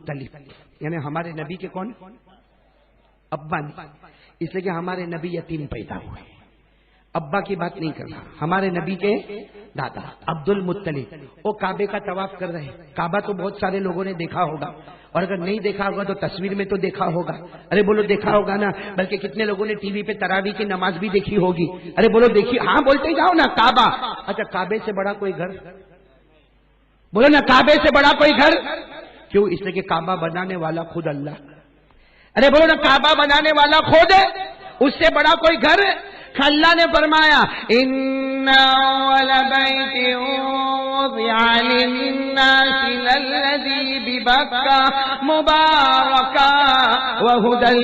مطلب، یعنی ہمارے نبی کے کون ابا نہیں، اس لیے کہ ہمارے نبی یتیم پیدا ہوئے، ابا کی بات نہیں کر رہا، ہمارے نبی کے دادا عبد المطلب وہ کعبے کا طواف کر رہے ہیں۔ کعبہ تو بہت سارے لوگوں نے دیکھا ہوگا، اور اگر نہیں دیکھا ہوگا تو تصویر میں تو دیکھا ہوگا، ارے بولو دیکھا ہوگا نا، بلکہ کتنے لوگوں نے ٹی وی پہ تراویح کی نماز بھی دیکھی ہوگی، ارے بولو دیکھی، ہاں بولتے جاؤ نا کعبہ۔ اچھا کعبے سے بڑا کوئی گھر؟ بولو نا کعبے سے بڑا کوئی گھر؟ کیوں؟ اس لیے کہ کعبہ بنانے والا خود اللہ، ارے بولو نا کعبہ بنانے والا خود، اس سے بڑا کوئی گھر؟ اللہ نے فرمایا ان اول بیت وضع للناس للذی ببکہ مبارکا وہدی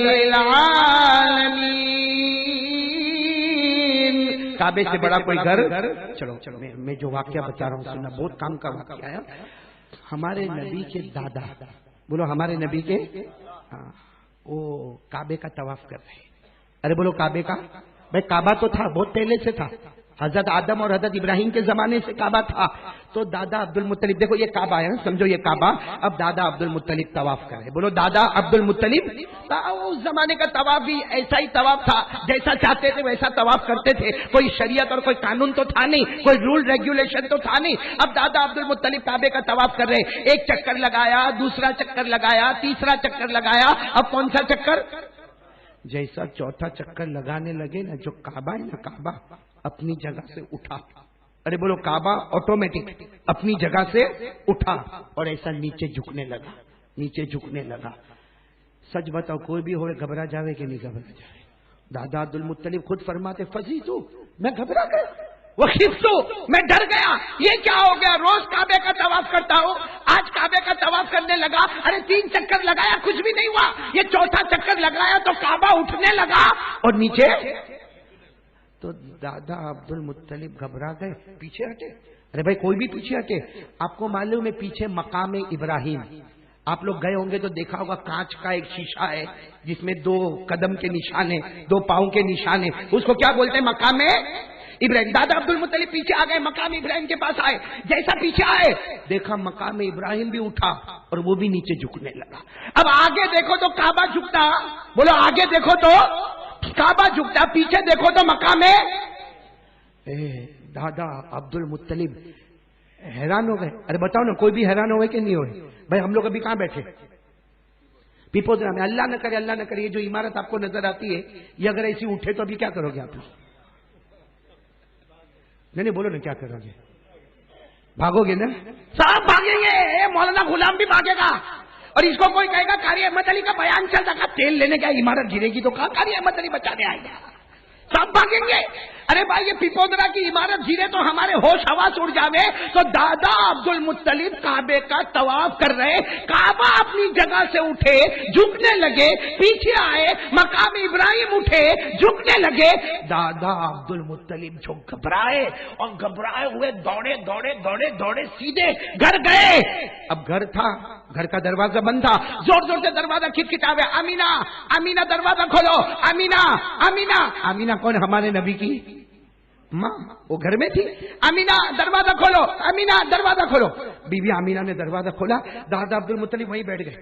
للعالمین۔ کعبے سے بڑا کوئی گھر؟ چلو میں جو واقعہ بتا رہا ہوں سننا، بہت کام کا واقعہ ہے۔ ہمارے نبی کے دادا، بولو ہمارے نبی کے، وہ کعبے کا طواف کر رہے، ارے بولو کعبے کا، بھائی کعبہ تو تھا بہت پہلے سے تھا، حضرت آدم اور حضرت ابراہیم کے زمانے سے کعبہ تھا۔ تو دادا عبد المطلب، دیکھو یہ کعبہ ہے، سمجھو یہ کعبہ، اب دادا عبد المطلب طواف کر رہے، بولو دادا عبد المطلب۔ اس زمانے کا طواف بھی ایسا ہی طواف تھا، جیسا چاہتے تھے ویسا طواف کرتے تھے، کوئی شریعت اور کوئی قانون تو تھا نہیں، کوئی رول ریگولیشن تو تھا نہیں۔ اب دادا عبد المطلب کعبے کا طواف کر رہے، ایک چکر لگایا، دوسرا چکر لگایا، تیسرا چکر لگایا، اب کون سا چکر؟ جیسا چوتھا چکر لگانے لگے نا، جو کعبہ ہے نا، کعبہ اپنی جگہ سے اٹھا، ارے بولو کعبہ آٹومیٹک اپنی جگہ سے اٹھا اور ایسا نیچے جھکنے لگا، نیچے جھکنے لگا۔ سچ بتاؤ کوئی بھی ہوئے گھبرا جاوے کہ نہیں گھبرا جاوے؟ دادا عبد المطلب خود فرماتے فزیتو، میں گھبرا گیا، وخفتو، میں ڈر گیا، یہ کیا ہو گیا؟ روز کعبے کا طواف کرتا ہوں، آج کعبے کا طواف کرنے لگا، ارے 3 چکر لگایا کچھ بھی نہیں ہوا، یہ چوتھا چکر لگایا تو کعبہ اٹھنے لگا اور نیچے۔ تو دادا عبد المطلب گھبرا گئے، پیچھے ہٹے، ارے بھائی کوئی بھی پیچھے ہٹے۔ آپ کو معلوم ہے پیچھے مقام ابراہیم، آپ لوگ گئے ہوں گے تو دیکھا ہوگا کانچ کا ایک شیشہ ہے جس میں 2 قدم کے نشان ہیں، 2 پاؤں کے نشان ہیں، اس کو کیا بولتے ہیں؟ مقام ابراہیم۔ دادا عبد المطلب پیچھے آ گئے، مقام ابراہیم کے پاس آئے، جیسا پیچھے آئے دیکھا مقام ابراہیم بھی اٹھا اور وہ بھی نیچے جھکنے لگا۔ اب آگے دیکھو تو کعبہ جھکتا، بولو آگے دیکھو تو کعبہ جھکتا، پیچھے دیکھو تو مقام ہے۔ دادا عبد المطلب حیران ہو گئے، ارے بتاؤ نا کوئی بھی حیران ہوئے کہ نہیں ہوئے؟ بھائی ہم لوگ ابھی کہاں بیٹھے؟ پیپوزرا میں۔ اللہ نہ کرے، اللہ نہ کرے، یہ جو عمارت آپ کو نظر آتی ہے یہ اگر ایسی اٹھے تو ابھی کیا کرو گے آپ؟ نہیں بولو نا کیا کرو گے؟ بھاگو گے نا؟ سب بھاگیں گے، مولانا غلام بھی بھاگے گا، اور اس کو کوئی کہے گا قاری احمد علی کا بیان چل رہا، تیل لینے کا عمارت گرے گی تو کہاں قاری احمد علی بچانے آئے گا؟ سب بھاگیں گے۔ ارے بھائی یہ پیپودرا کی عمارت گرے تو ہمارے ہوش حواس اڑ جاوے، تو دادا عبد المطلب کعبے کا طواف کر رہے، کعبہ اپنی جگہ سے اٹھے جھکنے لگے، پیچھے آئے مقام ابراہیم اٹھے جھکنے لگے، دادا عبد المطلب جو گھبرائے اور گھبرائے ہوئے دوڑے دوڑے دوڑے دوڑے سیدھے گھر گئے۔ اب گھر تھا، گھر کا دروازہ بند تھا، زور زور سے دروازہ کھٹکھٹاوے، آمینہ آمینہ دروازہ کھولو، آمینہ آمینہ۔ آمینہ کون؟ ہمارے نبی کی ماں، وہ گھر میں تھی۔ آمینہ دروازہ کھولو، آمینہ دروازہ کھولو۔ بی بی آمینہ نے دروازہ کھولا، دادا عبد المطلب وہیں بیٹھ گئے،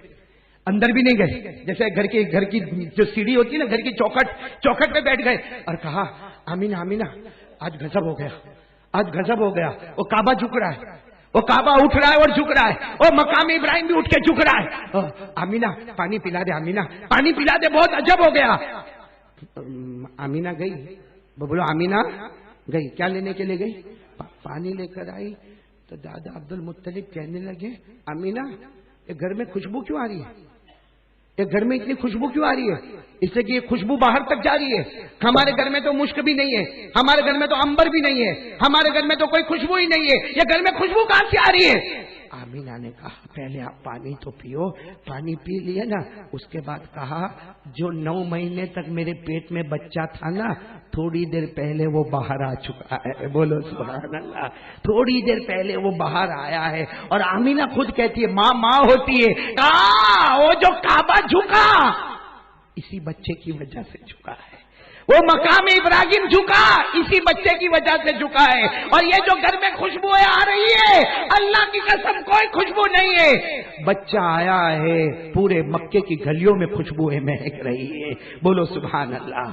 اندر بھی نہیں گئے، جیسے گھر کی جو سیڑھی ہوتی ہے نا، گھر کی چوکھٹ پہ بیٹھ گئے اور کہا آمینہ آمینہ آج غضب ہو گیا، آج غضب ہو گیا۔ وہ کعبہ جھک رہا ہے، وہ کعبہ اٹھ رہا ہے اور جھک رہا ہے، اور مقام ابراہیم بھی اٹھ کے جھک رہا ہے۔ آمینہ پانی پلا دے، آمینہ پانی پلا دے، بہت عجب ہو گیا۔ آمینہ گئی، بولو آمینہ گئی، کیا لینے کے لیے گئی؟ پانی لے کر آئی تو دادا عبد المطلب کہنے لگے آمینہ یہ گھر میں خوشبو کیوں آ رہی ہے؟ یہ گھر میں اتنی خوشبو کیوں آ رہی ہے؟ اس سے کہ یہ خوشبو باہر تک جا رہی ہے، ہمارے گھر میں تو مشک بھی نہیں ہے، ہمارے گھر میں تو عنبر بھی نہیں ہے، ہمارے گھر میں تو کوئی خوشبو ہی نہیں ہے، یہ گھر میں خوشبو کہاں سے آ رہی ہے؟ آمینہ نے کہا پہلے آپ پانی تو پیو، پانی پی لیے نا، اس کے بعد کہا جو 9 مہینے تک میرے پیٹ میں بچہ تھا نا، تھوڑی دیر پہلے وہ باہر آ چکا ہے، بولو سبحان اللہ، تھوڑی دیر پہلے وہ باہر آیا ہے۔ اور آمینہ خود کہتی ہے، ماں ماں ہوتی ہے، کہا وہ جو کعبہ جھکا اسی بچے کی وجہ سے جھکا ہے، وہ مقام ابراہیم جھکا اسی بچے کی وجہ سے جھکا ہے. اور یہ جو گھر میں خوشبوئیں آ رہی ہے, اللہ کی قسم کوئی خوشبو نہیں ہے, بچہ آیا ہے, پورے مکے کی گلیوں میں خوشبوئیں مہک رہی ہے. بولو سبحان اللہ.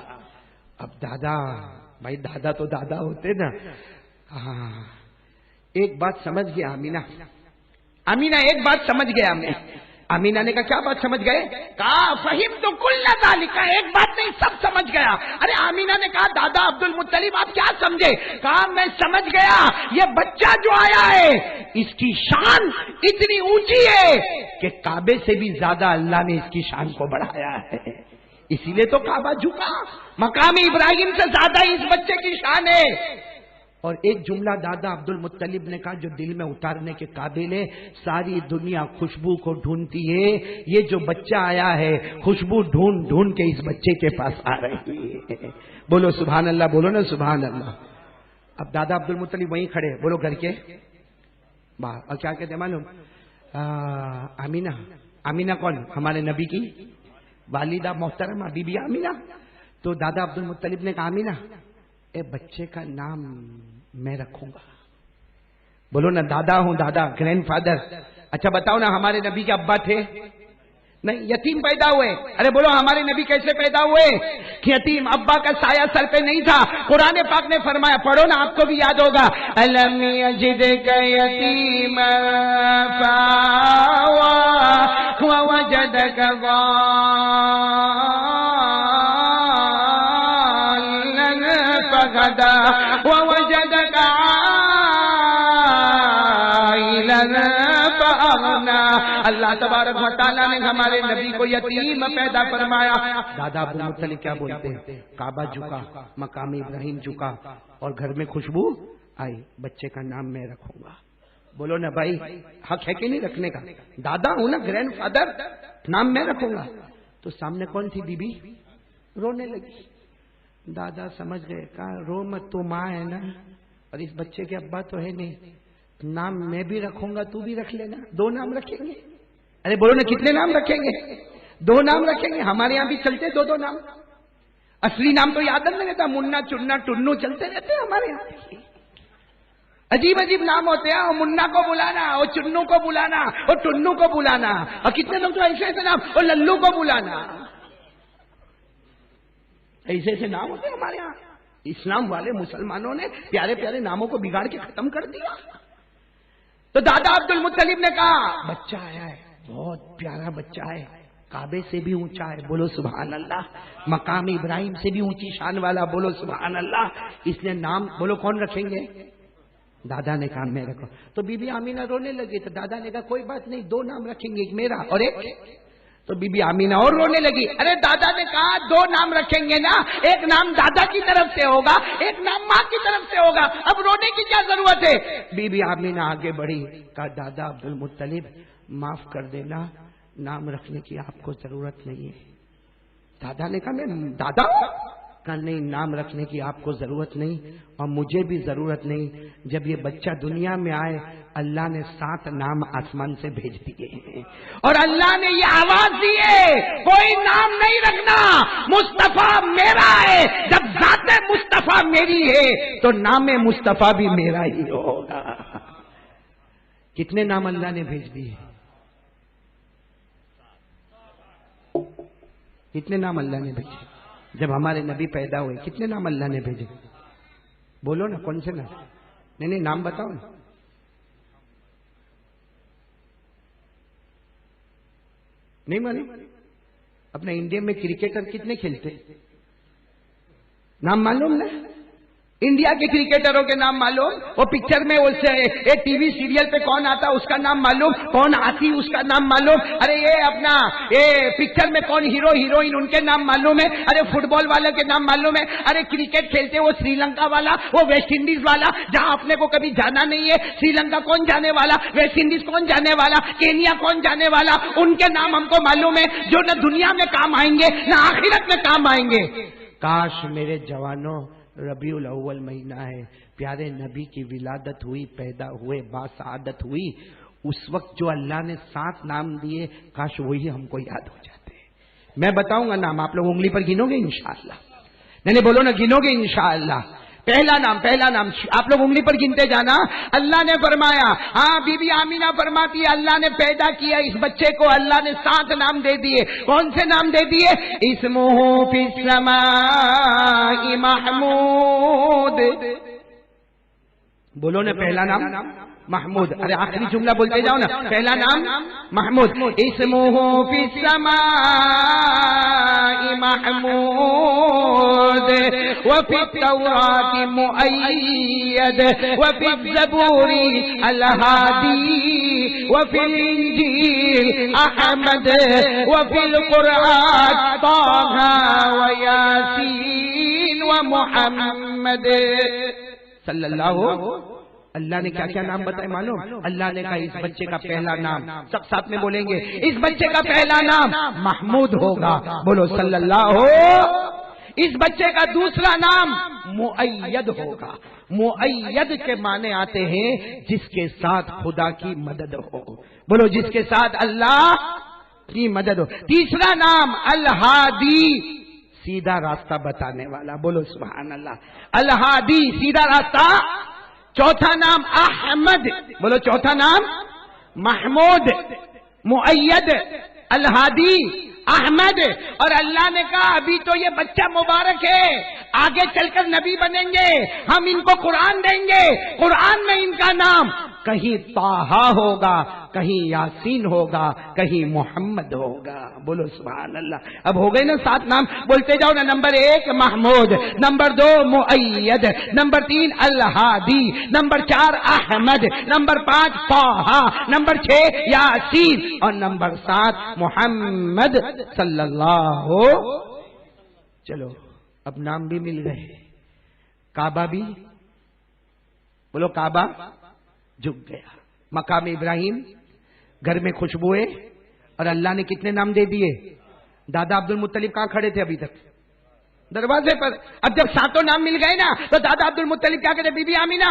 اب دادا, بھائی دادا تو دادا ہوتے نا. ہاں ایک بات سمجھ گیا امینا ایک بات سمجھ گیا میں. امینا نے کہا کیا بات سمجھ گئے؟ کہا فہمت کل ذالک, ایک بات نہیں سب سمجھ گیا. ارے امینا نے کہا دادا عبد المطلب آپ کیا سمجھے؟ کہا میں سمجھ گیا, یہ بچہ جو آیا ہے اس کی شان اتنی اونچی ہے کہ کعبے سے بھی زیادہ اللہ نے اس کی شان کو بڑھایا ہے, اسی لیے تو کعبہ جھکا. مقام ابراہیم سے زیادہ اس بچے کی شان ہے. اور ایک جملہ دادا عبد المطلب نے کہا جو دل میں اتارنے کے قابل ہے. ساری دنیا خوشبو کو ڈھونڈتی ہے, یہ جو بچہ آیا ہے خوشبو ڈھونڈ ڈھونڈ کے اس بچے کے پاس آ رہی ہے. بولو سبحان اللہ, بولو نا سبحان اللہ. اب دادا عبد المطلب وہیں کھڑے, بولو گھر کے باہر, اور کیا کہتے معلوم؟ امینا کون؟ ہمارے نبی کی والدہ محترمہ بی بی امینا. تو دادا عبد المطلب نے کہا امینا اے بچے کا نام میں رکھوں گا. بولو نا دادا ہوں, دادا گرینڈ فادر. اچھا بتاؤ نا ہمارے نبی کے ابا تھے؟ نہیں, یتیم پیدا ہوئے. ارے بولو ہمارے نبی کیسے پیدا ہوئے؟ یتیم, ابا کا سایہ سر پہ نہیں تھا. قرآن پاک نے فرمایا, پڑھو نا آپ کو بھی یاد ہوگا, الم یجدک یتیما فآوی ووجدک ووجدك عائلا فأغنى. اللہ تبارک و تعالیٰ نے ہمارے نبی کو یتیم پیدا فرمایا. دادا عبد المطلب کیا بولتے ہیں؟ کعبہ جھکا, مقام ابراہیم جھکا, اور گھر میں خوشبو آئی, بچے کا نام میں رکھوں گا. بولو نا بھائی حق ہے کہ نہیں رکھنے کا؟ دادا ہوں نا, گرینڈ فادر, نام میں رکھوں گا. تو سامنے کون تھی بی بی؟ رونے لگی. دادا سمجھ گئے, کہا رو مت, تو ماں ہے نا, اور اس بچے کے ابا تو ہے نہیں, نام میں بھی رکھوں گا تو بھی رکھ لینا, دو نام رکھیں گے. ارے بولو نا کتنے نام رکھیں گے؟ دو نام رکھیں گے. ہمارے یہاں بھی چلتے دو نام, اصلی نام تو یاد نہیں رہتا, منا چننا ٹنو چلتے رہتے ہمارے یہاں. عجیب عجیب نام ہوتے ہیں, اور منا کو بلانا, اور چنو کو بلانا, اور ٹنو کو بلانا, اور کتنے لوگ تو ایسے ایسے نام, اور للو کو بلانا, ایسے ایسے نام ہوتے ہیں ہمارے یہاں. اسلام والے مسلمانوں نے پیارے پیارے ناموں کو بگاڑ کے ختم کر دیا. تو دادا عبد المطلب نے کہا بچہ آیا ہے, بہت پیارا بچہ ہے, کعبے سے بھی اونچا ہے, بولو سبحان اللہ, مقام ابراہیم سے بھی اونچی شان والا, بولو سبحان اللہ. اس نے نام بولو کون رکھیں گے؟ دادا نے کہا میں رکھو. تو بی بی امینا رونے لگی. تو دادا نے کہا کوئی بات نہیں, دو نام رکھیں گے, ایک میرا اور ایک. تو بی بی امینا اور رونے لگی. ارے دادا نے کہا دو نام رکھیں گے نا, ایک نام دادا کی طرف سے ہوگا, ایک نام ماں کی طرف سے ہوگا, اب رونے کی کیا ضرورت ہے؟ بی بی امینا آگے بڑھی, کہا دادا عبد المطلب معاف کر دینا, نام رکھنے کی آپ کو ضرورت نہیں ہے. دادا نے کہا میں دادا ہوں؟ کہا نہیں, نام رکھنے کی آپ کو ضرورت نہیں, اور مجھے بھی ضرورت نہیں. جب یہ بچہ دنیا میں آئے اللہ نے 7 نام آسمان سے بھیج دیے ہیں, اور اللہ نے یہ آواز دی ہے کوئی نام نہیں رکھنا, مصطفیٰ میرا ہے. جب ذات مصطفیٰ میری ہے تو نام مصطفیٰ بھی میرا ہی ہوگا. کتنے نام اللہ نے بھیج دیے؟ کتنے نام اللہ نے بھیجے؟ جب ہمارے نبی پیدا ہوئے کتنے نام اللہ نے بھیجے؟ بولو نا کون سے نام؟ نہیں نام بتاؤ نا. نہیں مانی؟ اپنے انڈیا میں کرکٹر کتنے کھیلتے نام معلوم نا؟ انڈیا کے کرکٹروں کے نام معلوم, وہ پکچر میں ایک ٹی وی سیریل پہ کون آتا اس کا نام معلوم, کون آتی اس کا نام معلوم. ارے یہ اپنا پکچر میں کون ہیرو ہیروئن ان کے نام معلوم ہے. ارے فٹ بال والے کے نام معلوم ہے. ارے کرکٹ کھیلتے وہ سری لنکا والا, وہ ویسٹ انڈیز والا, جہاں اپنے کو کبھی جانا نہیں ہے. سری لنکا کون جانے والا, ویسٹ انڈیز کون جانے والا, کینیا کون جانے والا, ان کے نام ہم کو معلوم ہے, جو نہ دنیا میں کام آئیں گے نہ آخرت میں کام آئیں گے. کاش میرے جوانوں ربیع الاول مہینہ ہے, پیارے نبی کی ولادت ہوئی, پیدا ہوئے, باسعادت ہوئی, اس وقت جو اللہ نے 7 نام دیے کاش وہی ہم کو یاد ہو جاتے. میں بتاؤں گا نام, آپ لوگ انگلی پر گنو گے انشاءاللہ. نہیں بولو نا، گنوگے انشاءاللہ. پہلا نام آپ لوگ انگلی پر گنتے جانا. اللہ نے فرمایا، ہاں بی بی آمینہ فرماتی ہے اللہ نے پیدا کیا اس بچے کو، اللہ نے 7 نام دے دیے. کون سے نام دے دیے؟ اسمہ فی السماء محمود. بولو نا پہلا نام محمود. ارے آخری جملہ بولتے جاؤ نا. پہلا نام محمود. اسمہ فی السماء محمود وفی التوراۃ مؤید وفی الزبور الہادی وفی الانجیل احمد وفی القرآن طٰہ ویاسین ومحمد صلی اللہ. اللہ نے کیا کیا نام بتائے معلوم؟ اللہ نے کہا اس بچے کا پہلا نام، سب ساتھ میں بولیں گے، اس بچے کا پہلا نام محمود ہوگا. بولو صلی اللہ. اس بچے کا دوسرا نام مؤید ہوگا. مؤید کے معنی آتے ہیں جس کے ساتھ خدا کی مدد ہو. بولو جس کے ساتھ اللہ کی مدد ہو. تیسرا نام الہادی، سیدھا راستہ بتانے والا. بولو سبحان اللہ. الہادی، سیدھا راستہ. چوتھا نام احمد. بولو چوتھا نام محمود، مؤید، الہادی، احمد. اور اللہ نے کہا ابھی تو یہ بچہ مبارک ہے، آگے چل کر نبی بنیں گے، ہم ان کو قرآن دیں گے. قرآن میں ان کا نام کہیں طٰہ ہوگا، کہیں یاسین ہوگا، کہیں محمد ہوگا. بولو سبحان اللہ. اب ہو گئے نا 7 نام. بولتے جاؤ نا. Number 1 Mahmood, number 2 Muayyad, number 3 Alhadi, number 4 Ahmed, number 5 Taha, number 6 Yaseen اور نمبر 7 محمد صلی اللہ. چلو اب نام بھی مل گئے. کعبہ بھی، بولو کعبہ جھک گیا. مقام ابراہیم، گھر میں خوشبوئے، اور اللہ نے کتنے نام دے دیے؟ دادا عبد المطلب کہاں کھڑے تھے ابھی تک؟ دروازے پر. اب جب 7 نام مل گئے نا تو دادا عبد المطلب کیا کہتے؟ بی بی آمینہ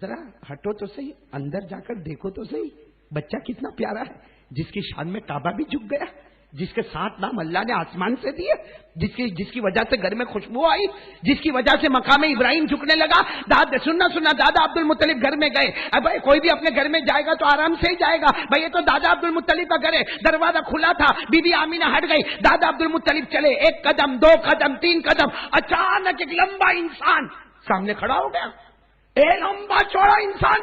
ذرا ہٹو تو صحیح، اندر جا کر دیکھو تو صحیح، بچہ کتنا پیارا ہے جس کی شان میں کعبہ بھی جھک گیا، جس کے 7 نام اللہ نے آسمان سے دیے، جس کی وجہ سے گھر میں خوشبو آئی، جس کی وجہ سے مقام ابراہیم جھکنے لگا. سننا دادا عبد المطلب گھر میں گئے. اب بھائی کوئی بھی اپنے گھر میں جائے گا تو آرام سے ہی جائے گا. بھائی یہ تو دادا عبد المطلب کا گھر ہے. دروازہ کھلا تھا، بی بی آمینہ ہٹ گئی. دادا عبد المطلب چلے 1 قدم 2 قدم 3 قدم. اچانک ایک لمبا انسان سامنے کھڑا ہو گیا. ایک لمبا چوڑا انسان.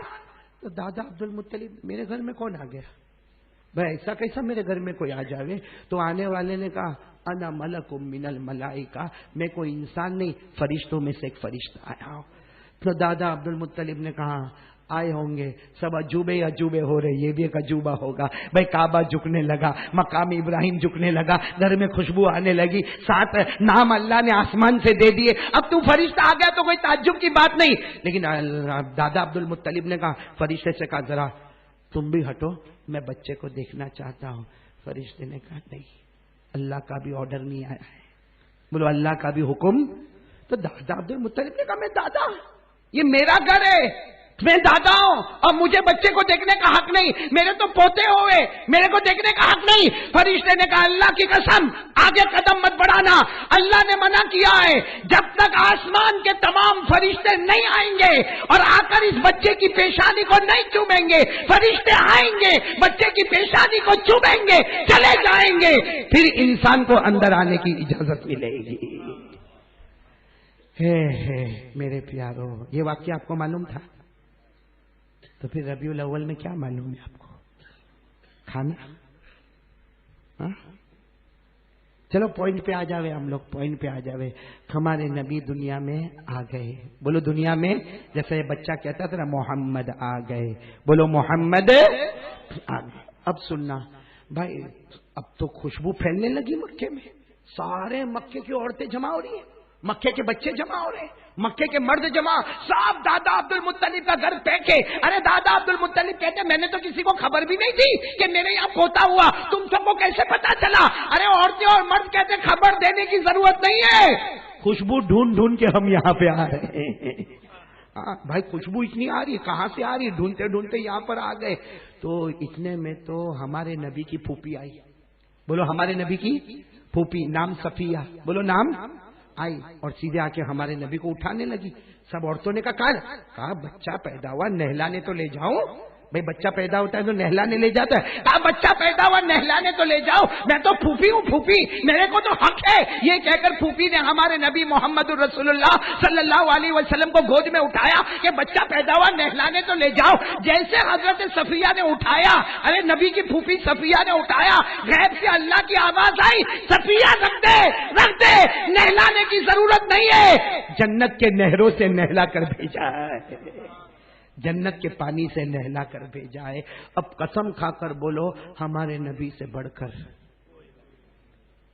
تو دادا عبد المطلب میرے گھر میں کون آ گیا؟ بھائی ایسا کیسا میرے گھر میں کوئی آ جاوے؟ تو آنے والے نے کہا انا ملک من الملائکہ، میں کوئی انسان نہیں، فرشتوں میں سے ایک فرشتہ آیا ہوں. تو دادا عبد المطلب نے کہا آئے ہوں گے سب عجوبے ہو رہے، یہ بھی ایک عجوبہ ہوگا. بھائی کعبہ جھکنے لگا، مقام ابراہیم جھکنے لگا، گھر میں خوشبو آنے لگی، 7 نام اللہ نے آسمان سے دے دیے. اب تو فرشتہ آ گیا تو کوئی تعجب کی بات نہیں. لیکن دادا عبد المطلب نے کہا، فرشتے سے کہا ذرا تم بھی ہٹو، میں بچے کو دیکھنا چاہتا ہوں. فرشتے نے کہا نہیں، اللہ کا بھی آرڈر نہیں آیا ہے. بولو اللہ کا بھی حکم. تو دادا عبد المطلب نے کہا میں دادا، یہ میرا گھر ہے، میں دادا ہوں اور مجھے بچے کو دیکھنے کا حق نہیں، میرے تو پوتے ہوئے، میرے کو دیکھنے کا حق نہیں. فرشتے نے کہا اللہ کی قسم آگے قدم مت بڑھانا، اللہ نے منع کیا ہے. جب تک آسمان کے تمام فرشتے نہیں آئیں گے اور آ کر اس بچے کی پیشانی کو نہیں چومیں گے، فرشتے آئیں گے بچے کی پیشانی کو چومیں گے، چلے جائیں گے، پھر انسان کو اندر آنے کی اجازت ملے گی. میرے پیارو، یہ واقعہ آپ کو معلوم تھا؟ تو پھر ربیع الاول میں کیا معلوم ہے آپ کو؟ کھانا. چلو پوائنٹ پہ آ جاوے، ہم لوگ پوائنٹ پہ آ جاوے. ہمارے نبی دنیا میں آ گئے. بولو دنیا میں، جیسے بچہ کہتا تھا نا محمد آ گئے. بولو محمد آ گئے. اب سننا بھائی، اب تو خوشبو پھیلنے لگی مکے میں. سارے مکے کی عورتیں جمع ہو رہی ہیں، مکے کے بچے جمع ہو رہے ہیں، مکے کے مرد جمع. صاحب دادا عبد المطلب کا گھر پھینکے. ارے دادا عبد المطلب کہتے میں نے تو کسی کو خبر بھی نہیں دی کہ میرے یہاں پوتا ہوا، تم سب کو کیسے پتا چلا؟ ارے عورتیں اور مرد کہتے خبر دینے کی ضرورت نہیں ہے، خوشبو ڈھونڈ ڈھونڈ کے ہم یہاں پہ آ رہے ہیں. بھائی خوشبو اتنی آ رہی ہے، کہاں سے آ رہی ہے؟ ڈھونڈتے ڈھونڈتے یہاں پر آ گئے. تو اتنے میں تو ہمارے نبی کی پھوپھی آئی. بولو ہمارے نبی کی پھوپھی، نام صفیہ. بولو نام آئی اور سیدھے آ کے ہمارے نبی کو اٹھانے لگی. سب عورتوں نے کہا بچہ پیدا ہوا نہلانے تو لے جاؤ. بھائی بچہ پیدا ہوتا ہے تو نہلانے لے جاتا ہے. کہا بچہ پیدا ہوا نہلانے تو لے جاؤ, میں تو پھوپھی ہوں پھوپھی, میرے کو تو حق ہے. یہ کہہ کر پھوپھی نے ہمارے نبی محمد الرسول اللہ صلی اللہ علیہ وسلم کو گود میں اٹھایا کہ بچہ پیدا ہوا نہلانے تو لے جاؤ. جیسے حضرت صفیہ نے اٹھایا, ارے نبی کی پھوپھی صفیہ نے اٹھایا, غیب سے اللہ کی آواز آئی, صفیہ رکھ دے, نہلانے کی ضرورت نہیں ہے, جنت کے نہروں سے نہلا کر بھیجا ہے, جنت کے پانی سے نہلا کر بھیجا ہے. اب قسم کھا کر بولو ہمارے نبی سے بڑھ کر,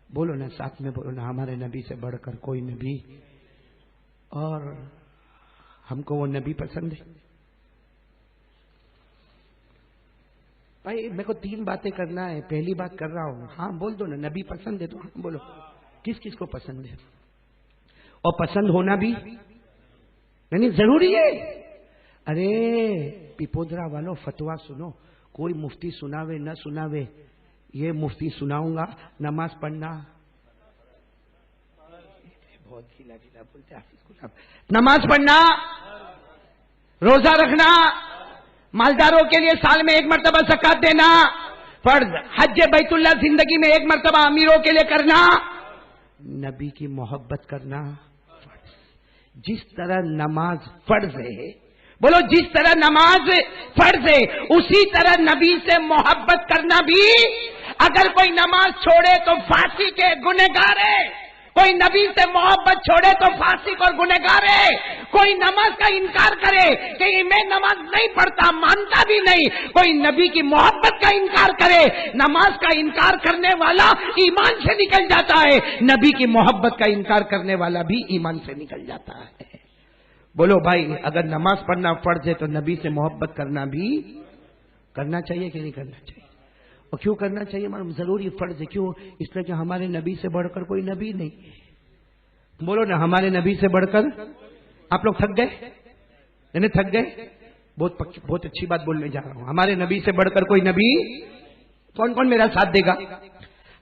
بولو نا ساتھ میں بولو نا, ہمارے نبی سے بڑھ کر کوئی نبی. اور ہم کو وہ نبی پسند ہے. بھائی میرے کو 3 باتیں کرنا ہے, پہلی بات کر رہا ہوں. ہاں بول دو نا, نبی پسند ہے تو ہاں بولو, کس کس کو پسند ہے, اور پسند ہونا بھی یعنی ضروری ہے. ارے پیپودرا والوں فتوا سنو, کوئی مفتی سناوے نہ سناوے, یہ مفتی سناؤں گا. نماز پڑھنا, بہت ڈھیلا ڈھیلا بولتے ہیں, نماز پڑھنا, روزہ رکھنا, مالداروں کے لیے سال میں 1 مرتبہ زکات دینا فرض, حج بیت اللہ زندگی میں 1 مرتبہ امیروں کے لیے کرنا, نبی کی محبت کرنا فرض. جس طرح نماز فرض ہے, بولو جس طرح نماز فرض ہے, اسی طرح نبی سے محبت کرنا بھی. اگر کوئی نماز چھوڑے تو فاسق کے گنہگار ہے, کوئی نبی سے محبت چھوڑے تو فاسق اور گنہگار ہے. کوئی نماز کا انکار کرے کہ میں نماز نہیں پڑھتا, مانتا بھی نہیں, کوئی نبی کی محبت کا انکار کرے, نماز کا انکار کرنے والا ایمان سے نکل جاتا ہے, نبی کی محبت کا انکار کرنے والا بھی ایمان سے نکل جاتا ہے. بولو بھائی, اگر نماز پڑھنا فرض ہے تو نبی سے محبت کرنا بھی کرنا چاہیے کہ نہیں کرنا چاہیے؟ اور کیوں کرنا چاہیے؟ معلوم ضروری فرض ہے. کیوں؟ اس لیے کہ ہمارے نبی سے بڑھ کر کوئی نبی نہیں ہے. بولو نا, ہمارے نبی سے بڑھ کر. آپ لوگ تھک گئے, یعنی تھک گئے. بہت اچھی بات بولنے جا رہا ہوں. ہمارے نبی سے بڑھ کر کوئی نبی. کون کون میرا ساتھ دے گا؟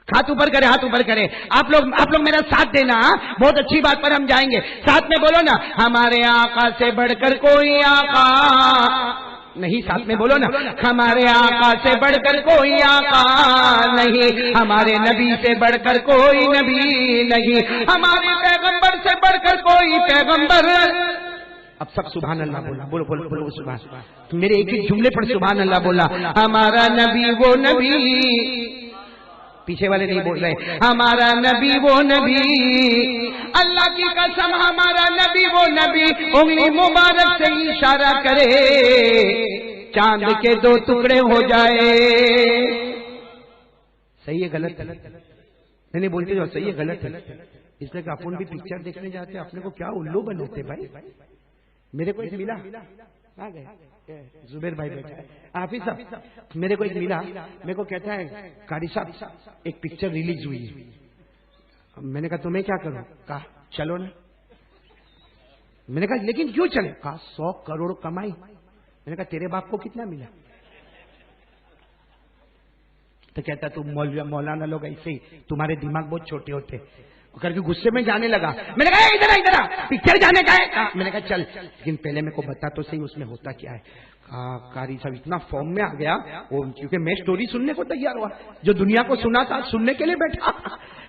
ہاتھ اوپر کرے, ہاتھ اوپر کرے. آپ لوگ میرا ساتھ دینا. بہت اچھی بات پر ہم جائیں گے. ساتھ میں بولو نا, ہمارے آقا سے بڑھ کر کوئی آقا نہیں. ساتھ میں بولو نا, ہمارے آقا سے بڑھ کر کوئی آقا نہیں, ہمارے نبی سے بڑھ کر کوئی نبی نہیں, ہمارے پیغمبر سے بڑھ کر کوئی پیغمبر. اب سب سبحان اللہ بولا, بولو بولو بولو سبحان. میرے ایک ایک جملے پر سبحان اللہ بولا. ہمارا نبی وہ نبی, پیچھے والے نہیں بول رہے, ہمارا نبی وہ نبی, اللہ کی قسم ہمارا نبی وہ نبی, انگلی مبارک سے اشارہ کرے چاند کے 2 ٹکڑے ہو جائے. صحیح ہے غلط؟ نہیں بولتے جو صحیح ہے غلط ہے. اس لیے کہ اپن بھی پکچر دیکھنے جاتے, اپنے کو کیا الو بناتے بھائی. میرے کو ایک ملا, زبیر بھائی بیٹھا ہے, حافظ صاحب میرے کو ایک ملا, میرے کو کہتا ہے قاری صاحب ایک پکچر ریلیز ہوئی ہے. میں نے کہا تمہیں کیا کروں؟ کہا چلو نا. میں نے کہا لیکن کیوں چلے؟ کہا 100 کروڑ کمائی. میں نے کہا تیرے باپ کو کتنا ملا؟ تو کہتا تم مولانا لوگ ایسے ہی, تمہارے دماغ بہت چھوٹے ہوتے. کر کے غصے میں جانے لگا. میں نے کہا ادھر پکچر جانے کا ہے. میں نے کہا چل, لیکن پہلے میرے کو بتا تو صحیح اس میں ہوتا کیا ہے. قاری صاحب اتنا فارم میں آ گیا, کیونکہ میں سٹوری سننے کو تیار ہوا, جو دنیا کو سنا تھا سننے کے لیے بیٹھا.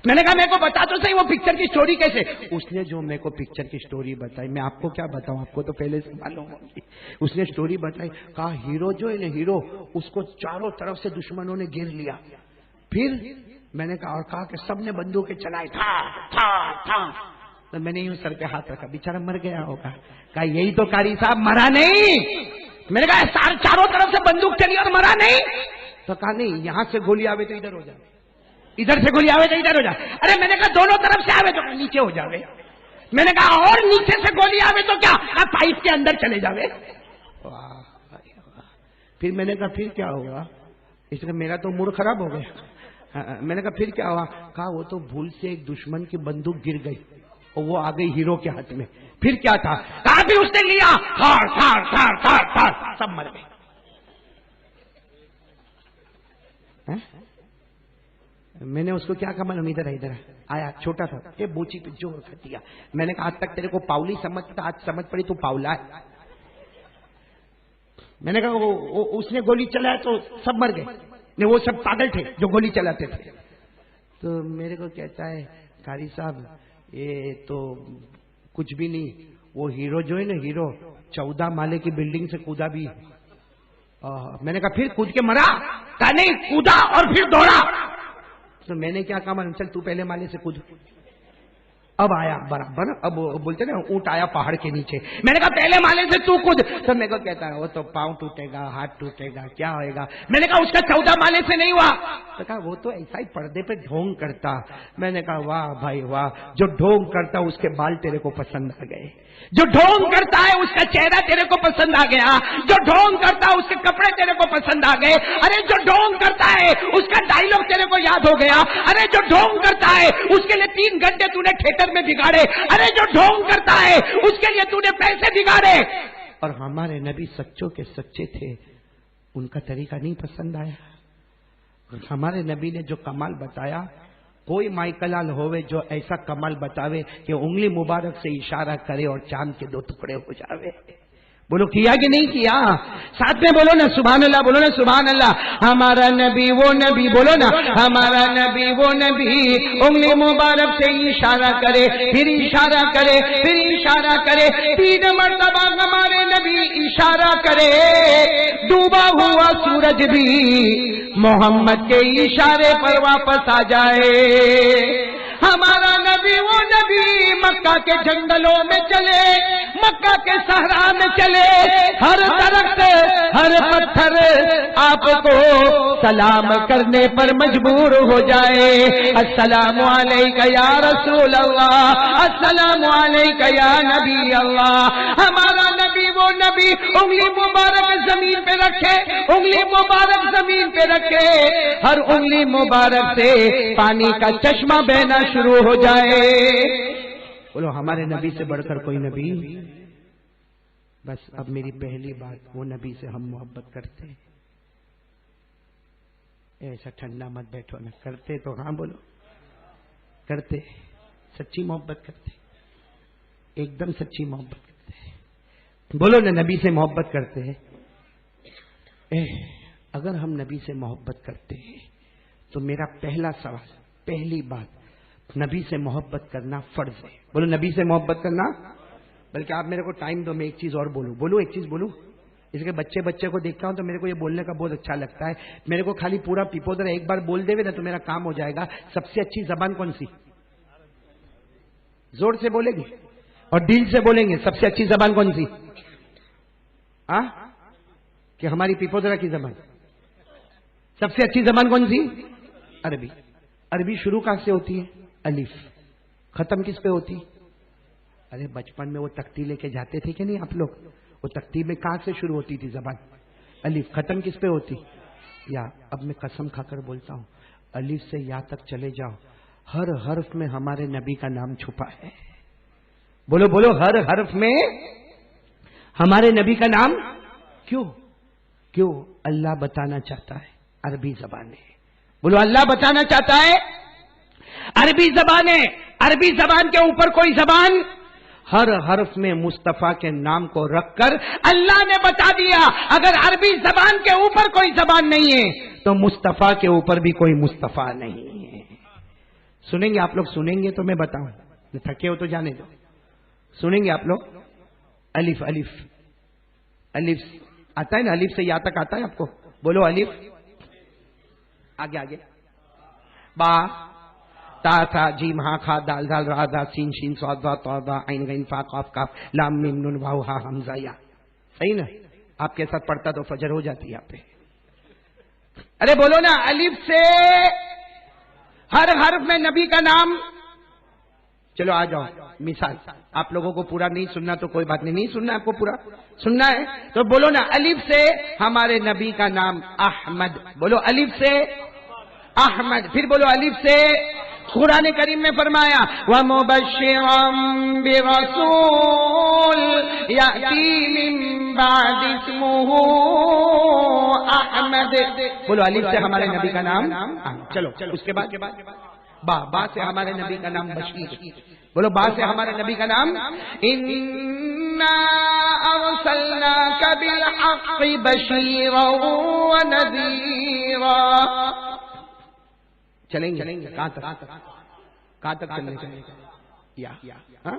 میں نے کہا میرے کو بتا تو صحیح وہ پکچر کی سٹوری کیسے. اس نے جو میرے کو پکچر کی سٹوری بتائی, میں آپ کو کیا بتاؤں, آپ کو تو پہلے سے معلوم ہوگی. اس نے سٹوری بتائی, کہا ہیرو جو ہے نا ہیرو, اس کو چاروں طرف سے دشمنوں نے گھیر لیا. پھر میں نے کہا, اور کہا کہ سب نے بندوقیں چلائی, تھا. تو میں نے یوں سر پہ ہاتھ رکھا, بیچارہ مر گیا ہوگا. کہا یہی تو قاری صاحب مرا نہیں. میں نے کہا چاروں طرف سے بندوق چلی اور مرا نہیں. تو کہا نہیں, یہاں سے گولی آوے تو ادھر ہو جائے, ادھر سے گولی آوے تو ادھر ہو جائے. ارے میں نے کہا دونوں طرف سے آوے تو نیچے ہو جاوے. میں نے کہا اور نیچے سے گولی آوے تو کیا, پائپ کے اندر چلے جاوے. پھر میں نے کہا پھر کیا ہوگا, اس لیے میرا تو موڈ خراب ہو گیا. میں نے کہا پھر کیا ہوا؟ کہا وہ تو بھول سے ایک دشمن کی بندوق گر گئی اور وہ آ گئی ہیرو کے ہاتھ میں. پھر کیا تھا؟ کہا بھی اس نے لیا, تھار سب مر گئے. میں نے اس کو کیا کہا، معلوم، ادھر آیا، چھوٹا تھا، یہ بوچی پہ جوڑ کر دیا. میں نے کہا آج تک تیرے کو پاؤلی سمجھتا، آج سمجھ پڑی تو پاؤلا ہے. میں نے کہا اس نے گولی چلایا تو سب مر گئے، نہیں وہ سب پاگل تھے جو گولی چلاتے تھے. تو میرے کو کہتا ہے قاری صاحب یہ تو کچھ بھی نہیں، وہ ہیرو جو ہے نا، ہیرو 14 مالے کی بلڈنگ سے کودا بھی. میں نے کہا پھر کود کے مرا؟ کہا نہیں، کودا اور پھر دوڑا. تو میں نے کیا کہا، چل تو پہلے مالے سے کود. اب آیا برابر، اب بولتے نا اونٹ آیا پہاڑ کے نیچے. میں نے کہا پہلے مالے سے تو کود. تو میرے کو کہتا ہے وہ تو پاؤں ٹوٹے گا، ہاتھ ٹوٹے گا، کیا ہوئے گا. میں نے کہا اس کا 14 مالے سے نہیں ہوا. تو کہا وہ تو ایسا ہی پردے پہ ڈھونگ کرتا. میں نے کہا واہ بھائی واہ، جو ڈھونگ کرتا اس کے بال تیرے کو پسند آ گئے، جو ڈھونگ کرتا ہے اس کا چہرہ تیرے کو پسند آ گیا، جو ڈھونگ کرتا ہے اس کے کپڑے تیرے کو پسند آ گئے. ارے جو ڈھونگ کرتا ہے اس کا ڈائلگ تیرے کو یاد ہو گیا. ارے جو ڈھونگ کرتا ہے اس کے لیے 3 گھنٹے تو نے تھیٹر میں بگاڑے. ارے جو ڈھونگ کرتا ہے اس کے لیے تو نے پیسے بگاڑے. اور ہمارے نبی سچوں کے سچے تھے، ان کا طریقہ نہیں پسند آیا. ہمارے نبی نے جو کمال بتایا، کوئی مائیکلال ہوئے جو ایسا کمال بتاوے کہ انگلی مبارک سے اشارہ کرے اور چاند کے 2 ٹکڑے ہو جاوے. بولو کیا کہ نہیں کیا؟ ساتھ میں بولو نا سبحان اللہ، بولو نا سبحان اللہ. ہمارا نبی وہ نبی، بولو نا ہمارا نبی وہ نبی، انگلی مبارک سے اشارہ کرے، پھر اشارہ کرے، پھر اشارہ کرے، 3 مرتبہ ہمارے نبی اشارہ کرے. ڈوبا ہوا سورج بھی محمد کے اشارے پر واپس آ جائے. ہمارا نبی وہ نبی مکہ کے جنگلوں میں چلے، مکہ کے صحرا میں چلے، ہر درخت ہر پتھر آپ کو سلام کرنے پر مجبور ہو جائے. السلام علیکہ یا رسول اللہ، السلام علیکہ یا نبی اللہ. ہمارا نبی وہ نبی انگلی مبارک زمین پہ رکھے، انگلی مبارک زمین پہ رکھے، ہر انگلی مبارک سے پانی کا چشمہ بہنا شروع ہو جائے. بولو ہمارے نبی سے بڑھ کر کوئی نبی. بس اب میری پہلی بات، وہ نبی سے ہم محبت کرتے. ایسا ٹھنڈا مت بیٹھو نا، کرتے تو ہاں بولو، کرتے، سچی محبت کرتے، ایک دم سچی محبت کرتے. بولو نا نبی سے محبت کرتے ہیں. اگر ہم نبی سے محبت کرتے ہیں تو میرا پہلا سوال، پہلی بات، نبی سے محبت کرنا فرض ہے. بولو نبی سے محبت کرنا. بلکہ آپ میرے کو ٹائم دو، میں ایک چیز اور بولوں، ایک چیز بولوں. اس کے بچے کو دیکھتا ہوں تو میرے کو یہ بولنے کا بہت اچھا لگتا ہے. میرے کو خالی پورا پیپودر ایک بار بول دے نا تو میرا کام ہو جائے گا. سب سے اچھی زبان کون سی؟ زور سے بولیں گے اور دل سے بولیں گے. سب سے اچھی زبان کون سی؟ کہ ہماری پیپودرا کی زبان. سب سے اچھی زبان کون سی؟ عربی. عربی شروع کہاں سے ہوتی ہے؟ الف. ختم کس پہ ہوتی؟ ارے بچپن میں وہ تختی لے کے جاتے تھے کہ نہیں آپ لوگ؟ وہ تختی میں کہاں سے شروع ہوتی تھی زبان؟ الف. ختم کس پہ ہوتی؟ یا. اب میں قسم کھا کر بولتا ہوں، الف سے یا تک چلے جاؤ، ہر حرف میں ہمارے نبی کا نام چھپا ہے. بولو بولو، ہر حرف میں ہمارے نبی کا نام. کیوں؟ اللہ بتانا چاہتا ہے عربی زبان ہے. بولو اللہ بتانا چاہتا ہے عربی زبان ہے. عربی زبان کے اوپر کوئی زبان، ہر حرف میں مصطفیٰ کے نام کو رکھ کر اللہ نے بتا دیا اگر عربی زبان کے اوپر کوئی زبان نہیں ہے تو مصطفیٰ کے اوپر بھی کوئی مصطفیٰ نہیں ہے. سنیں گے آپ لوگ؟ سنیں گے تو میں بتاؤں، تھکے ہو تو جانے دو. سنیں گے آپ لوگ؟ الف. الف الف آتا ہے نا؟ الف سے یا تک آتا ہے آپ کو؟ بولو الف. آگے. با، تا تھا جیم ہا کھا دال دال را دا سین شین صاد ضاد طا ضا عین غین فا قاف کاف لام میم نون واو ہا حمزہ یا. صحیح نا؟ آپ کے ساتھ پڑھتا تو فجر ہو جاتی ہے آپ پہ. ارے بولو نا، الف سے ہر حرف میں نبی کا نام. چلو آ جاؤ. مثال آپ لوگوں کو پورا نہیں سننا تو کوئی بات نہیں، نہیں سننا آپ کو، پورا سننا ہے تو بولو نا الف سے ہمارے نبی کا نام احمد. بولو الف سے احمد. پھر بولو الف سے قرآن کریم میں فرمایا وَمُبَشِّرًا بِرَسُولٍ يَأْتِي مِن بَعْدِ اسْمُهُ أَحْمَدُ. بولو الف سے ہمارے نبی کا نام. چلو اس کے بعد با سے ہمارے نبی کا نام بشیر. بولو با سے ہمارے نبی کا نام اِنَّا أَرْسَلْنَاكَ بِالْحَقِّ بَشِيرًا وَنَذِيرًا. چلیں گے کہاں تک چلنے چلیں یا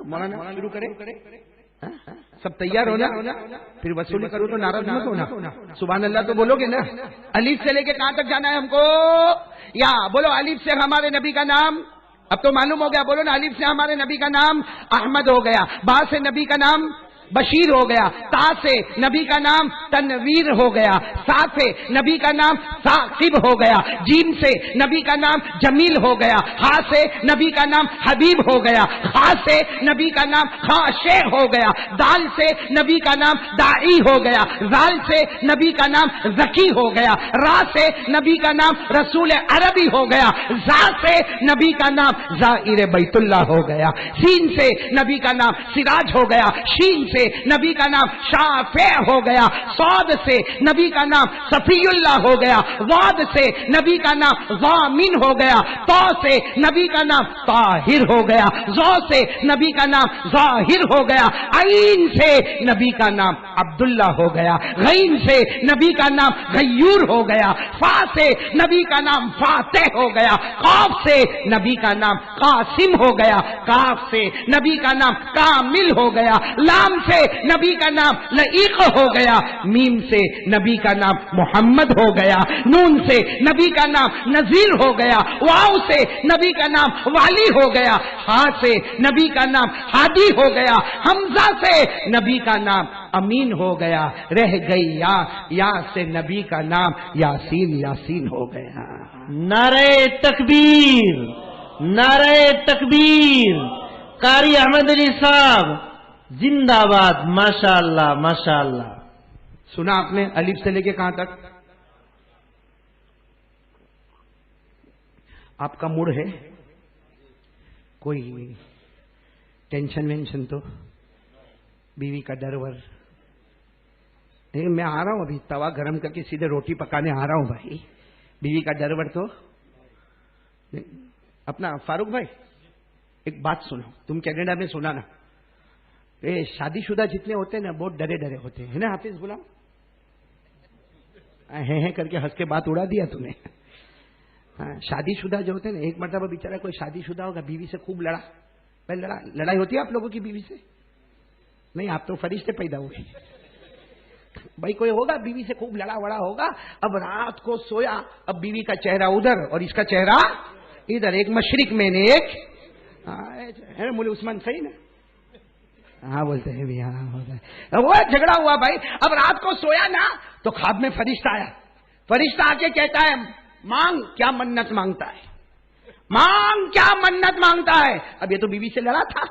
مولانا شروع کریں. سب تیار ہونا, پھر وصولی کرو تو ناراض مت ہونا. سبحان اللہ تو بولو گے نا. الف سے لے کے کہاں تک جانا ہے ہم کو؟ یا بولو الف سے ہمارے نبی کا نام. اب تو معلوم ہو گیا. بولو نا الف سے ہمارے نبی کا نام احمد ہو گیا. با سے نبی کا نام بشیر ہو گیا. تا سے نبی کا نام تنویر ہو گیا. سا سے نبی کا نام ثاقب ہو گیا. جیم سے نبی کا نام جمیل ہو گیا. ہا سے نبی کا نام حبیب ہو گیا. خا سے نبی کا نام خاشع ہو گیا. دال سے نبی کا نام داعی ہو گیا. زال سے نبی کا نام ذکی ہو گیا. را سے نبی کا نام رسول عربی ہو گیا. زا سے نبی کا نام زائر بیت اللہ ہو گیا. سین سے نبی کا نام سراج ہو گیا. شین سے نبی کا نام شافع ہو گیا. صاد سے نبی کا نام صفی اللہ ہو گیا. واد سے نبی کا نام ضامن ہو گیا. تو سے نبی کا نام طاہر ہو گیا. زو سے نبی کا نام ظاہر ہو گیا. عین سے نبی کا نام عبداللہ ہو گیا. غین سے نبی کا نام غیور ہو گیا. فا سے نبی کا نام فاتح ہو گیا. قاف سے نبی کا نام قاسم ہو گیا. کاف سے نبی کا نام کامل ہو گیا. لام سے نبی کا نام لئیق ہو گیا. میم سے نبی کا نام محمد ہو گیا. نون سے نبی کا نام نذیر ہو گیا. واو سے نبی کا نام والی ہو گیا. ہا سے نبی کا نام ہادی ہو گیا. حمزہ سے نبی کا نام امین ہو گیا. رہ گئی یا سے نبی کا نام یاسین ہو گیا. نعرہ تکبیر، نعرہ تکبیر. قاری احمد علی صاحب زندہ باد. ماشاء اللہ ماشاء اللہ. سنا آپ نے الف سے لے کے کہاں تک؟ آپ کا موڈ ہے کوئی ٹینشن وینشن تو؟ بیوی کا ڈر ور؟ میں آ رہا ہوں ابھی توا گرم کر کے سیدھے روٹی پکانے آ رہا ہوں بھائی. بیوی کا ڈر ور تو اپنا فاروق بھائی ایک بات سنو. تم کینیڈا میں سنا نا شادی شدہ جتنے ہوتے ہیں نا بہت ڈرے ڈرے ہوتے ہیں نا. حافظ غلام ہیں کر کے ہنس کے بات اڑا دیا تم نے. شادی شدہ جو ہوتے ہیں نا, ایک مرتبہ بیچارہ کوئی شادی شدہ ہوگا بیوی سے خوب لڑا. پہلے لڑائی ہوتی ہے آپ لوگوں کی بیوی سے؟ نہیں, آپ تو فرشتے پیدا ہوئے بھائی. کوئی ہوگا بیوی سے خوب لڑا وڑا ہوگا. اب رات کو سویا, اب بیوی کا چہرہ ادھر اور اس کا چہرہ ادھر, ایک مشرق میں نے ایک مول عثمان صحیح نا. ہاں بولتے ہیں بھی. ہاں وہ جھگڑا ہوا بھائی. اب رات کو سویا نا تو خواب میں فرشتہ آیا. فرشتہ آ کے کہتا ہے مانگ, کیا منت مانگتا ہے, مانگ کیا منت مانگتا ہے. اب یہ تو بیوی سے لڑا تھا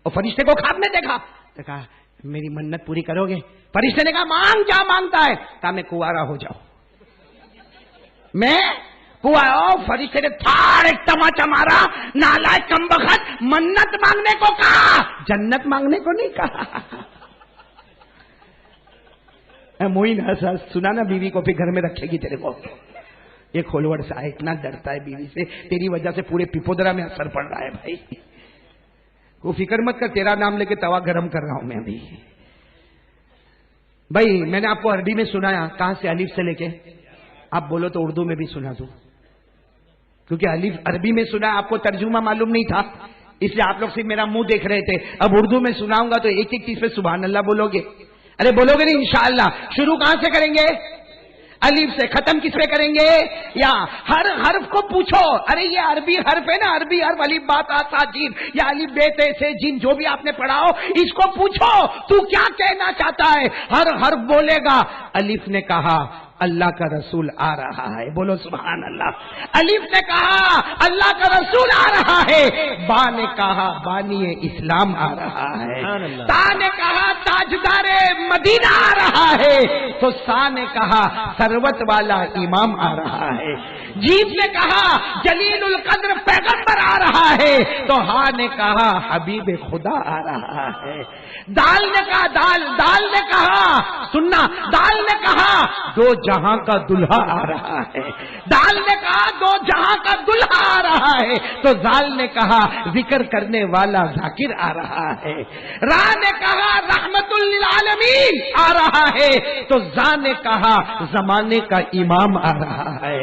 اور فرشتے کو خواب میں دیکھا تو کہا میری منت پوری کرو گے؟ فرشتے نے کہا مانگ کیا مانگتا ہے. کہا میں کنوارا ہو جاؤں, میں کنوارا. فرشتے نے تھاڑ ایک تماچا مارا. نالائق کمبخت, منت مانگنے کو کہا, جنت مانگنے کو نہیں کہا. موئن سنا نا بیوی کو پھر گھر میں رکھے گی تیرے کو. یہ کھولوڑ سا ہے, اتنا ڈرتا ہے بیوی سے, تیری وجہ سے پورے پپودرا میں اثر پڑ رہا ہے بھائی. وہ فکر مت کر, تیرا نام لے کے توا گرم کر رہا ہوں میں ابھی. بھائی میں نے آپ کو عربی میں سنایا, کہاں سے الف سے لے کے, آپ بولو تو اردو میں بھی سنا دوں, کیونکہ الف عربی میں سنا, آپ کو ترجمہ معلوم نہیں تھا اس لیے آپ لوگ صرف میرا منہ دیکھ رہے تھے. اب اردو میں سناؤں گا تو ایک ایک چیز پہ سبحان اللہ بولو گے. ارے بولو گے نہیں انشاءاللہ. شروع کہاں سے کریں گے؟ الف سے. ختم کس پہ کریں گے؟ یا ہر حرف کو پوچھو. ارے یہ عربی حرف ہے نا, عربی حرف الف با تا سا جیم, یا الف بے تے سے جیم, جو بھی آپ نے پڑھا ہو اس کو پوچھو تو کیا کہنا چاہتا ہے. ہر حرف بولے گا. الف نے کہا اللہ کا رسول آ رہا ہے، بولو سبحان اللہ۔ الف نے کہا اللہ کا رسول آ رہا ہے، با نے کہا بانی اسلام آ رہا ہے، تا نے کہا تاجدار مدینہ آ رہا ہے، تو سا نے کہا ثروت والا امام آ رہا ہے، جیم نے کہا جلیل القدر پیغمبر آ رہا ہے، تو ہا نے کہا حبیب خدا آ رہا ہے، دال نے کہا دال نے کہا سننا، دال نے کہا دو جہاں کا دلہا آ رہا ہے، دال نے کہا دو جہاں کا دلہا آ رہا ہے، تو زال نے کہا ذکر کرنے والا ذاکر آ رہا ہے، را نے کہا رحمت للعالمین آ رہا ہے، تو زا نے کہا زمانے کا امام آ رہا ہے،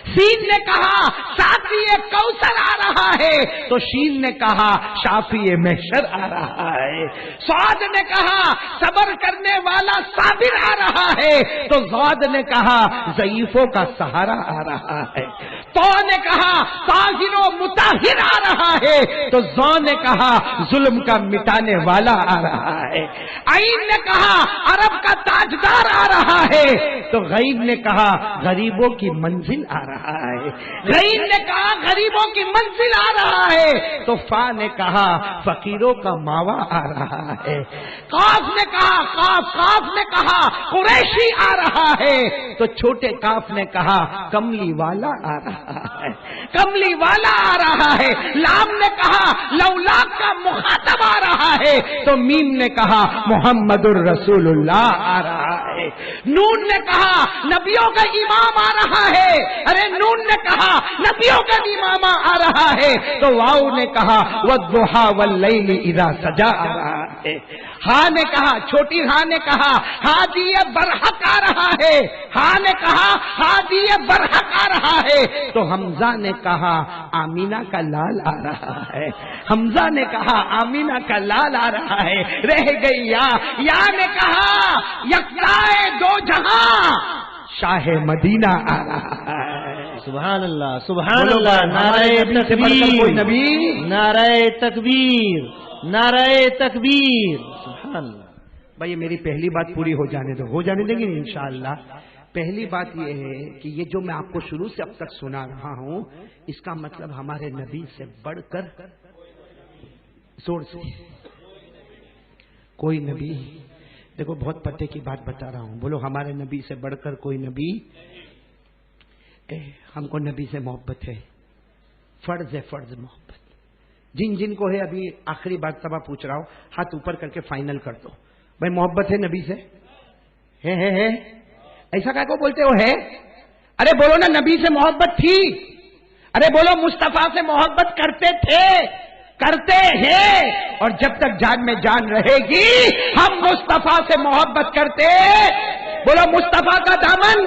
سین نے کہا ساقی کوثر آ رہا ہے، تو شین نے کہا شافی محشر آ رہا ہے، سعد نے کہا صبر کرنے والا صابر آ رہا ہے، تو زاد نے کہا ضعیفوں کا سہارا آ رہا ہے، تو نے کہا طاہر و مطہر آ رہا ہے، تو زو نے کہا ظلم کا مٹانے والا آ رہا ہے، عین نے کہا عرب کا تاجدار آ رہا ہے، تو غیب نے کہا غریبوں کی منزل آ رہا ہے، غیب نے کہا غریبوں کی منزل آ رہا ہے، تو فا نے کہا فقیروں کا ماوا آ رہا ہے، قاف نے کہا قاف نے کہا قریشی آ رہا ہے، تو چھوٹے کاف نے کہا کملی والا آ رہا ہے، کملی والا آ رہا ہے، لام نے کہا لولاک کا مخاطب آ رہا ہے، تو میم نے کہا محمد الرسول اللہ آ رہا ہے، نون نے کہا نبیوں کا امام آ رہا ہے، ارے نون نے کہا نبیوں کا امام آ رہا ہے، تو واؤ نے کہا والضحی واللیل اذا سجا آ رہا ہے، ہاں نے کہا چھوٹی ہاں نے کہا ہادی برحق آ رہا ہے، ہاں نے کہا ہادی برحق آ رہا ہے، تو حمزہ نے کہا آمینہ کا لال آ رہا ہے، حمزہ نے کہا آمینہ کا لال آ رہا ہے، رہ گئی یا نے کہا یکتائے دو جہاں شاہ مدینہ آ رہا ہے، سبحان اللہ سبحان اللہ، نعرہ تکبیر نعرہ تکبیر نعرہ تکبیر، سبحان اللہ۔ بھائی میری پہلی بات پوری ہو جانے دو، ہو جانے دیں گے انشاءاللہ۔ پہلی بات یہ ہے کہ یہ جو میں آپ کو شروع سے اب تک سنا رہا ہوں، اس کا مطلب ہمارے نبی سے بڑھ کر زور سے کوئی نبی، دیکھو بہت پتے کی بات بتا رہا ہوں، بولو ہمارے نبی سے بڑھ کر کوئی نبی، ہم کو نبی سے محبت ہے، فرض ہے، فرض محبت، جن جن کو ہے، ابھی آخری بات تبا پوچھ رہا ہوں، ہاتھ اوپر کر کے فائنل کر دو، بھائی محبت ہے نبی سے؟ ہے ایسا کیا کو بولتے ہو ہے؟ ارے بولو نا نبی سے محبت تھی، ارے بولو مصطفیٰ سے محبت کرتے تھے، کرتے ہیں، اور جب تک جان میں جان رہے گی ہم مصطفیٰ سے محبت کرتے، بولو مصطفیٰ کا دامن